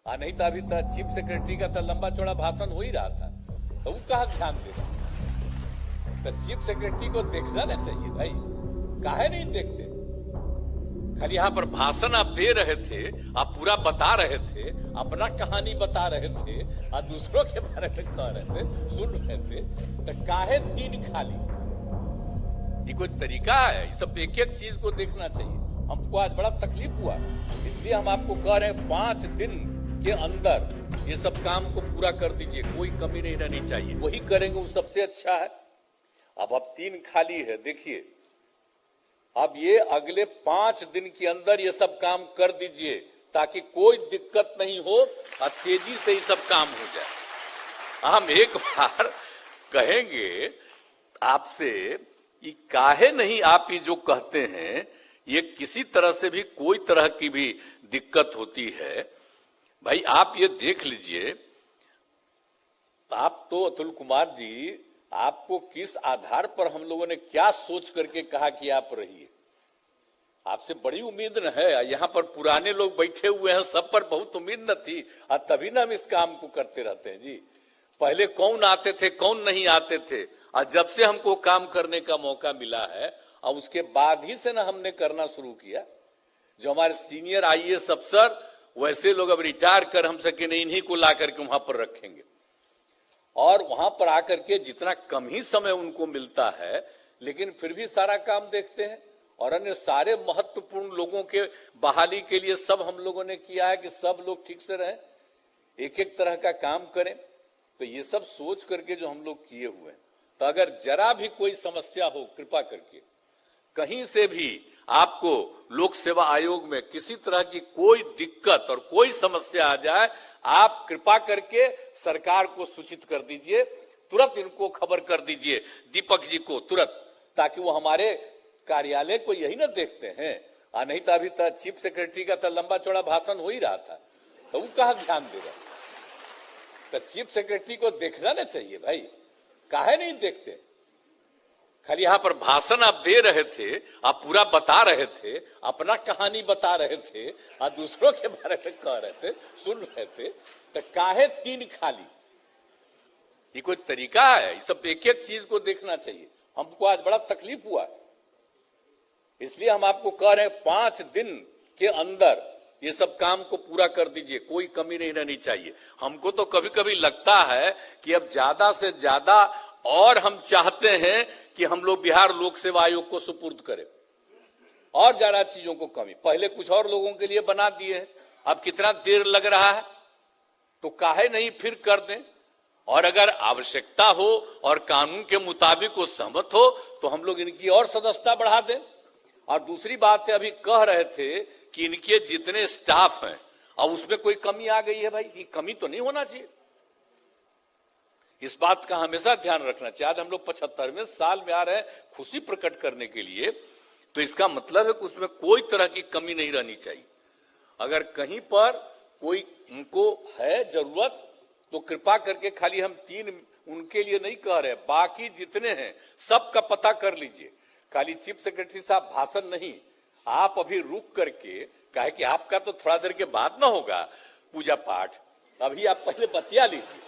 नहीं तो अभी तक चीफ सेक्रेटरी का तो लंबा चौड़ा भाषण हो ही रहा था, तो वो कहाँ ध्यान दे रहा। तो चीफ सेक्रेटरी को देखना ना चाहिए भाई, काहे नहीं देखते। खाली यहाँ पर भाषण आप दे रहे थे, आप पूरा बता रहे थे, अपना कहानी बता रहे थे और दूसरों के बारे में कह रहे थे, सुन रहे थे। तो काहे दिन खाली, ये कोई तरीका है? सब एक एक चीज को देखना चाहिए। हमको आज बड़ा तकलीफ हुआ, इसलिए हम आपको कह रहे हैं 5 दिन के अंदर ये सब काम को पूरा कर दीजिए, कोई कमी नहीं रहनी चाहिए। वही करेंगे वो सबसे अच्छा है। अब 3 खाली है, देखिए अब ये अगले 5 दिन के अंदर ये सब काम कर दीजिए ताकि कोई दिक्कत नहीं हो और तेजी से ये सब काम हो जाए। हम एक बार कहेंगे आपसे, ये काहे नहीं आप ये जो कहते हैं, ये किसी तरह से भी कोई तरह की भी दिक्कत होती है भाई, आप ये देख लीजिए। आप तो अतुल कुमार जी, आपको किस आधार पर हम लोगों ने क्या सोच करके कहा कि आप रहिए? आपसे बड़ी उम्मीद न है, यहाँ पर पुराने लोग बैठे हुए हैं, सब पर बहुत उम्मीद न थी और तभी ना हम इस काम को करते रहते हैं जी। पहले कौन आते थे, कौन नहीं आते थे, और जब से हमको काम करने का मौका मिला है और उसके बाद ही से ना हमने करना शुरू किया। जो हमारे सीनियर आईएएस अफसर, वैसे लोग अब रिटायर कर हम सके नहीं, इन्हीं को ला करके वहां पर रखेंगे और वहां पर आकर के जितना कम ही समय उनको मिलता है, लेकिन फिर भी सारा काम देखते हैं। और अन्य सारे महत्वपूर्ण लोगों के बहाली के लिए सब हम लोगों ने किया है कि सब लोग ठीक से रहें, एक एक तरह का काम करें। तो ये सब सोच करके जो हम लोग किए हुए हैं, तो अगर जरा भी कोई समस्या हो, कृपा करके कहीं से भी आपको लोक सेवा आयोग में किसी तरह की कोई दिक्कत और कोई समस्या आ जाए, आप कृपा करके सरकार को सूचित कर दीजिए, तुरंत इनको खबर कर दीजिए, दीपक जी को तुरंत, ताकि वो हमारे कार्यालय को यही ना देखते हैं। नहीं तो अभी तक चीफ सेक्रेटरी का तो लंबा चौड़ा भाषण हो ही रहा था, तो वो कहाँ ध्यान दे रहा। तो चीफ सेक्रेटरी को देखना ना चाहिए भाई, काहे नहीं देखते। खाली यहाँ पर भाषण आप दे रहे थे, आप पूरा बता रहे थे, अपना कहानी बता रहे थे और दूसरों के बारे में कह रहे थे, सुन रहे थे। तो काहे 3 खाली, ये कोई तरीका है? सब एक एक चीज को देखना चाहिए। हमको आज बड़ा तकलीफ हुआ, इसलिए हम आपको कह रहे हैं 5 दिन के अंदर ये सब काम को पूरा कर दीजिए, कोई कमी नहीं रहनी चाहिए। हमको तो कभी कभी लगता है कि अब ज्यादा से ज्यादा और हम चाहते हैं कि हम लोग बिहार लोक सेवा आयोग को सुपुर्द करें और ज्यादा चीजों को कमी। पहले कुछ और लोगों के लिए बना दिए हैं, अब कितना देर लग रहा है, तो काहे नहीं फिर कर दें। और अगर आवश्यकता हो और कानून के मुताबिक वो सहमत हो तो हम लोग इनकी और सदस्यता बढ़ा दें। और दूसरी बात है, अभी कह रहे थे कि इनके जितने स्टाफ हैं अब उसमें कोई कमी आ गई है। भाई ये कमी तो नहीं होना चाहिए, इस बात का हमेशा ध्यान रखना चाहिए। आज हम लोग 75वें साल में आ रहे हैं खुशी प्रकट करने के लिए, तो इसका मतलब है कि उसमें कोई तरह की कमी नहीं रहनी चाहिए। अगर कहीं पर कोई उनको है जरूरत तो कृपा करके, खाली हम 3 उनके लिए नहीं कह रहे, बाकी जितने हैं सबका पता कर लीजिए। खाली चीफ सेक्रेटरी साहब भाषण नहीं, आप अभी रुक करके, काहे कि आपका तो थोड़ा देर के बाद ना होगा पूजा पाठ, अभी आप पहले बतिया लीजिए,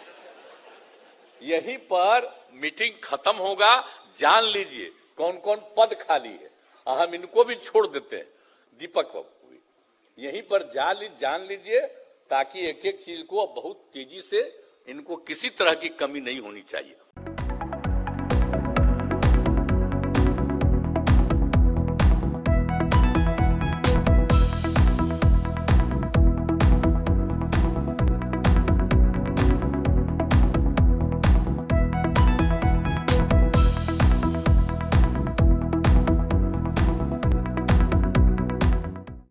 यहीं पर मीटिंग खत्म होगा, जान लीजिए कौन कौन पद खाली है, हम इनको भी छोड़ देते हैं, दीपक बाबू भी यहीं पर जान लीजिए, ताकि एक एक चीज को बहुत तेजी से, इनको किसी तरह की कमी नहीं होनी चाहिए।